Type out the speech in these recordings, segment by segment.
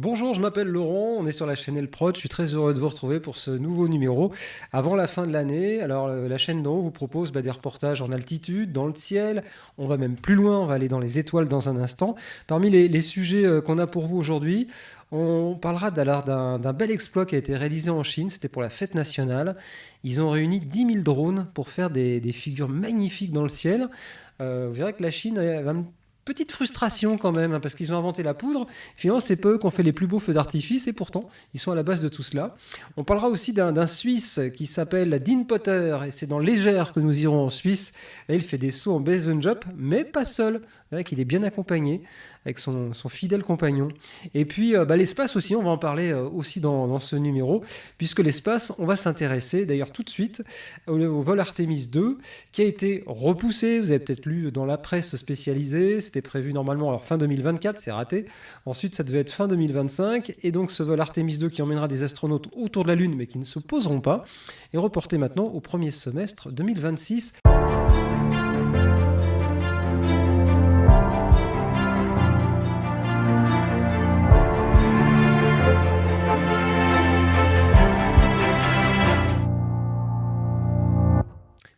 Bonjour, je m'appelle Laurent, on est sur la chaîne El Prod, je suis très heureux de vous retrouver pour ce nouveau numéro avant la fin de l'année. Alors la chaîne d'en haut vous propose des reportages en altitude, dans le ciel, on va même plus loin, on va aller dans les étoiles dans un instant. Parmi les sujets qu'on a pour vous aujourd'hui, on parlera d'un bel exploit qui a été réalisé en Chine, c'était pour la fête nationale. Ils ont réuni 10 000 drones pour faire des figures magnifiques dans le ciel. Vous verrez que la Chine va petite frustration quand même, parce qu'ils ont inventé la poudre. Finalement, c'est pas eux qui ont fait les plus beaux feux d'artifice, et pourtant, ils sont à la base de tout cela. On parlera aussi d'un Suisse qui s'appelle Dean Potter, et c'est dans l'Égère que nous irons en Suisse. Et il fait des sauts en base jump, mais pas seul. Il est bien accompagné avec son fidèle compagnon. Et puis l'espace aussi, on va en parler aussi dans ce numéro, puisque l'espace, on va s'intéresser d'ailleurs tout de suite au vol Artemis 2, qui a été repoussé. Vous avez peut-être lu dans la presse spécialisée, c'était prévu normalement alors fin 2024, c'est raté. Ensuite, ça devait être fin 2025, et donc ce vol Artemis 2 qui emmènera des astronautes autour de la Lune, mais qui ne se poseront pas, est reporté maintenant au premier semestre 2026.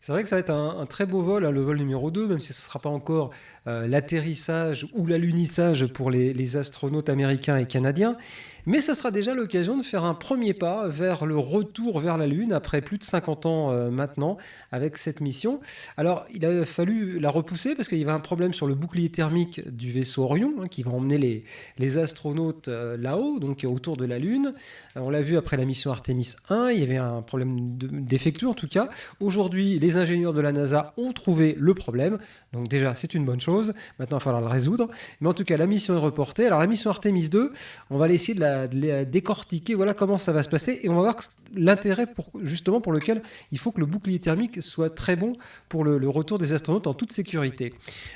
C'est vrai que ça va être un très beau vol, le vol numéro 2, même si ce ne sera pas encore l'atterrissage ou l'alunissage pour les astronautes américains et canadiens. Mais ça sera déjà l'occasion de faire un premier pas vers le retour vers la Lune, après plus de 50 ans maintenant, avec cette mission. Alors, il a fallu la repousser, parce qu'il y avait un problème sur le bouclier thermique du vaisseau Orion, qui va emmener les astronautes là-haut, donc autour de la Lune. On l'a vu après la mission Artemis 1, il y avait un problème défectueux en tout cas. Aujourd'hui, les ingénieurs de la NASA ont trouvé le problème, donc déjà c'est une bonne chose. Maintenant il va falloir le résoudre, mais en tout cas la mission est reportée. Alors la mission Artemis 2, on va essayer de la décortiquer, voilà comment ça va se passer, et on va voir l'intérêt justement pour lequel il faut que le bouclier thermique soit très bon pour le retour des astronautes en toute sécurité.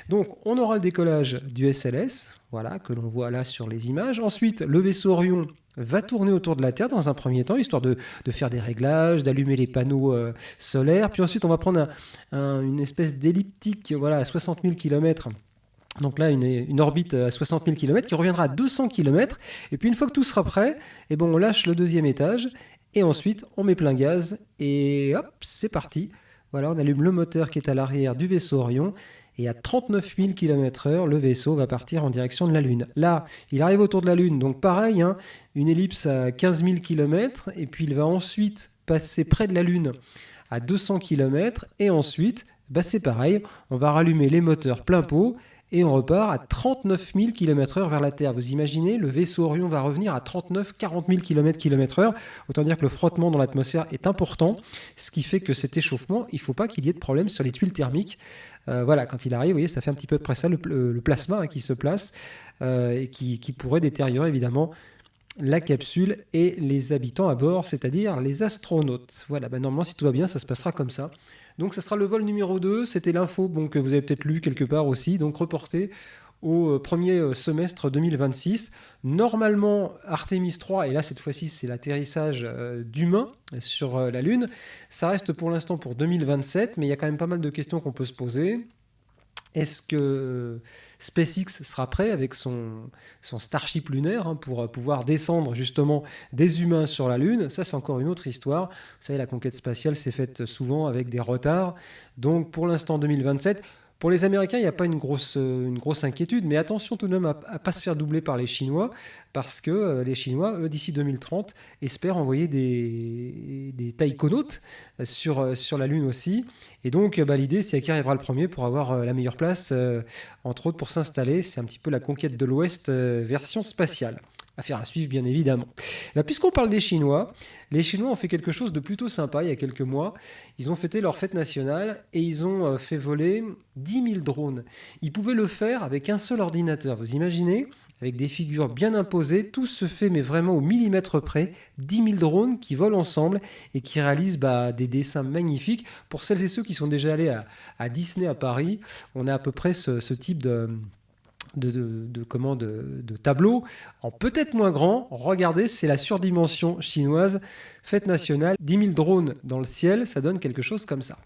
Donc on aura le décollage du SLS, voilà, que l'on voit là sur les images. Ensuite, le vaisseau Orion va tourner autour de la Terre dans un premier temps, histoire de faire des réglages, d'allumer les panneaux solaires. Puis ensuite, on va prendre une espèce d'elliptique, voilà, à 60 000 km. Donc là, une orbite à 60 000 km qui reviendra à 200 km. Et puis une fois que tout sera prêt, on lâche le deuxième étage. Et ensuite, on met plein gaz. Et hop, c'est parti. Voilà, on allume le moteur qui est à l'arrière du vaisseau Orion. Et à 39 000 km/h, le vaisseau va partir en direction de la Lune. Là, il arrive autour de la Lune, donc pareil, une ellipse à 15 000 km, et puis il va ensuite passer près de la Lune à 200 km, et ensuite, c'est pareil, on va rallumer les moteurs plein pot, et on repart à 39 000 km/h vers la Terre. Vous imaginez, le vaisseau Orion va revenir à 39-40 000 km/h. Autant dire que le frottement dans l'atmosphère est important, ce qui fait que cet échauffement, il ne faut pas qu'il y ait de problème sur les tuiles thermiques. Voilà, quand il arrive, vous voyez, ça fait un petit peu près ça, le plasma qui se place et qui pourrait détériorer évidemment la capsule et les habitants à bord, c'est-à-dire les astronautes. Voilà, normalement, si tout va bien, ça se passera comme ça. Donc, ça sera le vol numéro 2. C'était l'info que vous avez peut-être lu quelque part aussi, donc reporté au premier semestre 2026. Normalement, Artemis 3, et là, cette fois-ci, c'est l'atterrissage d'humains sur la Lune. Ça reste pour l'instant pour 2027, mais il y a quand même pas mal de questions qu'on peut se poser. Est-ce que SpaceX sera prêt avec son Starship lunaire pour pouvoir descendre justement des humains sur la Lune? Ça, c'est encore une autre histoire. Vous savez, la conquête spatiale s'est faite souvent avec des retards. Donc, pour l'instant, 2027. Pour les Américains, il n'y a pas une grosse inquiétude, mais attention tout de même à ne pas se faire doubler par les Chinois, parce que les Chinois, eux, d'ici 2030, espèrent envoyer des taïkonautes sur la Lune aussi. Et donc, l'idée, c'est qui arrivera le premier pour avoir la meilleure place, entre autres pour s'installer. C'est un petit peu la conquête de l'Ouest version spatiale. Affaire à suivre, bien évidemment. Puisqu'on parle des Chinois, les Chinois ont fait quelque chose de plutôt sympa il y a quelques mois. Ils ont fêté leur fête nationale et ils ont fait voler 10 000 drones. Ils pouvaient le faire avec un seul ordinateur. Vous imaginez ? Avec des figures bien imposées, tout se fait mais vraiment au millimètre près. 10 000 drones qui volent ensemble et qui réalisent des dessins magnifiques. Pour celles et ceux qui sont déjà allés à Disney à Paris, on a à peu près ce type de tableau, en peut-être moins grand. Regardez, c'est la surdimension chinoise, fête nationale, 10 000 drones dans le ciel, ça donne quelque chose comme ça.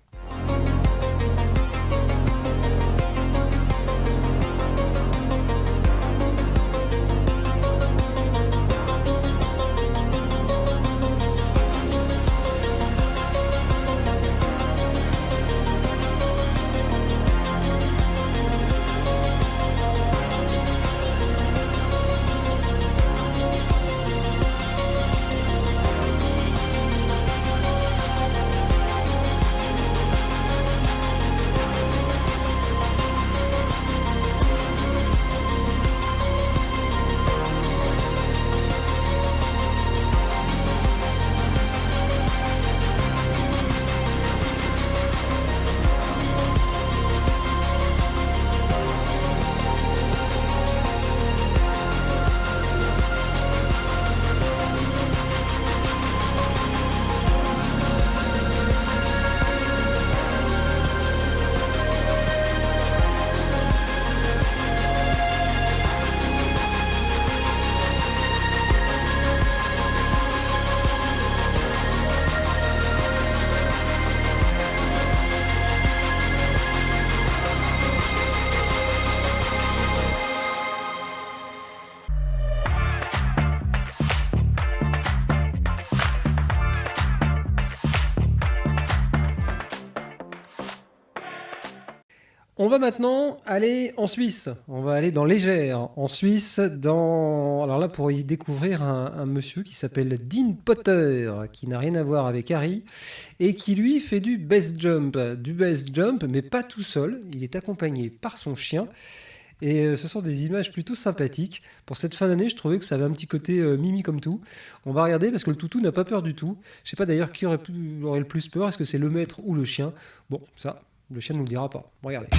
On va maintenant aller en Suisse. On va aller dans l'Égère, en Suisse, alors là, pour y découvrir un monsieur qui s'appelle Dean Potter, qui n'a rien à voir avec Harry, et qui lui fait du base jump, mais pas tout seul. Il est accompagné par son chien. Et ce sont des images plutôt sympathiques. Pour cette fin d'année, je trouvais que ça avait un petit côté Mimi comme tout. On va regarder parce que le toutou n'a pas peur du tout. Je sais pas d'ailleurs qui aurait le plus peur. Est-ce que c'est le maître ou le chien? Bon, ça, le chien ne nous le dira pas. Regardez.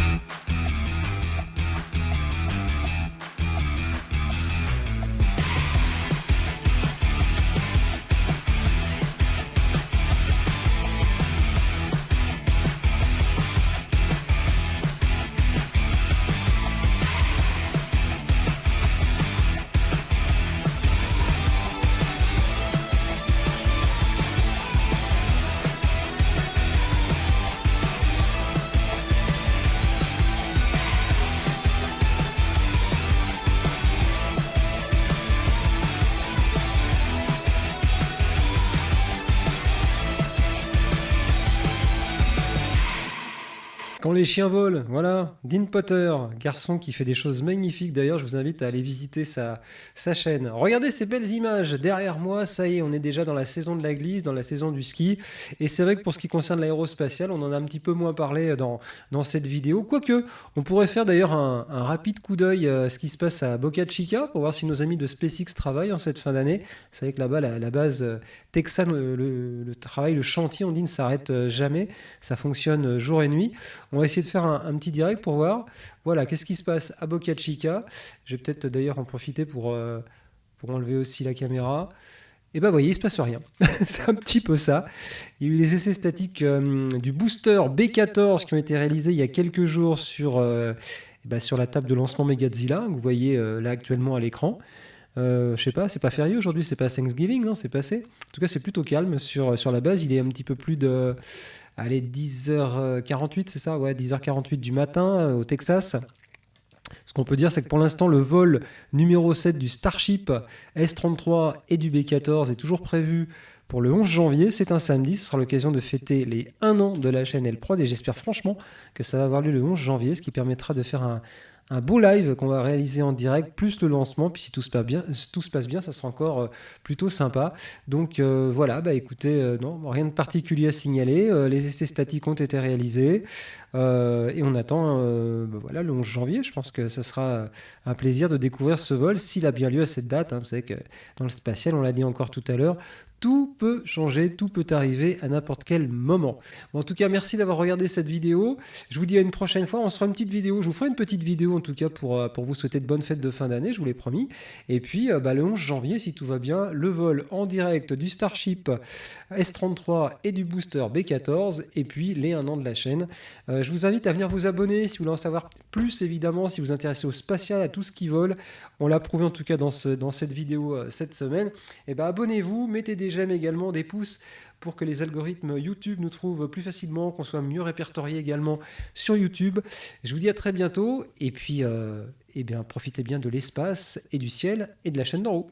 Quand les chiens volent, voilà, Dean Potter, garçon qui fait des choses magnifiques. D'ailleurs, je vous invite à aller visiter sa chaîne. Regardez ces belles images derrière moi, ça y est, on est déjà dans la saison de la glisse, dans la saison du ski. Et c'est vrai que pour ce qui concerne l'aérospatiale, on en a un petit peu moins parlé dans cette vidéo. Quoique, on pourrait faire d'ailleurs un rapide coup d'œil à ce qui se passe à Boca Chica pour voir si nos amis de SpaceX travaillent en cette fin d'année. C'est vrai que là-bas, la base texane, le travail, le chantier, on dit, ne s'arrête jamais. Ça fonctionne jour et nuit. On va essayer de faire un petit direct pour voir, voilà, qu'est-ce qui se passe à Boca Chica. Je vais peut-être d'ailleurs en profiter pour enlever aussi la caméra. Et ben, vous voyez, il ne se passe rien. C'est un petit peu ça. Il y a eu les essais statiques du booster B14 qui ont été réalisés il y a quelques jours sur la table de lancement Megazilla, que vous voyez là actuellement à l'écran. Je sais pas, c'est pas férié aujourd'hui, c'est pas Thanksgiving, non, c'est passé. En tout cas, c'est plutôt calme sur la base. Il est un petit peu plus de 10h48, c'est ça? Ouais, 10h48 du matin au Texas. Ce qu'on peut dire, c'est que pour l'instant, le vol numéro 7 du Starship S-33 et du B-14 est toujours prévu pour le 11 janvier. C'est un samedi, ce sera l'occasion de fêter les 1 an de la chaîne L-Prod et j'espère franchement que ça va avoir lieu le 11 janvier, ce qui permettra de faire un beau live qu'on va réaliser en direct, plus le lancement, puis si tout se passe bien, ça sera encore plutôt sympa. Donc voilà, écoutez, non, rien de particulier à signaler. Les essais statiques ont été réalisés et on attend voilà, le 11 janvier. Je pense que ce sera un plaisir de découvrir ce vol s'il a bien lieu à cette date. Vous savez que dans le spatial, on l'a dit encore tout à l'heure, tout peut changer, tout peut arriver à n'importe quel moment. Bon, en tout cas, merci d'avoir regardé cette vidéo. Je vous dis à une prochaine fois. On se fera une petite vidéo. Je vous ferai une petite vidéo en tout cas pour vous souhaiter de bonnes fêtes de fin d'année, je vous l'ai promis. Et puis le 11 janvier, si tout va bien, le vol en direct du Starship S-33 et du booster B-14 et puis les 1 an de la chaîne. Je vous invite à venir vous abonner si vous voulez en savoir plus, évidemment, si vous vous intéressez au spatial, à tout ce qui vole. On l'a prouvé en tout cas dans cette vidéo cette semaine. Et abonnez-vous, mettez des j'aime également, des pouces pour que les algorithmes YouTube nous trouvent plus facilement, qu'on soit mieux répertorié également sur YouTube. Je vous dis à très bientôt et puis profitez bien de l'espace et du ciel et de la chaîne d'en haut.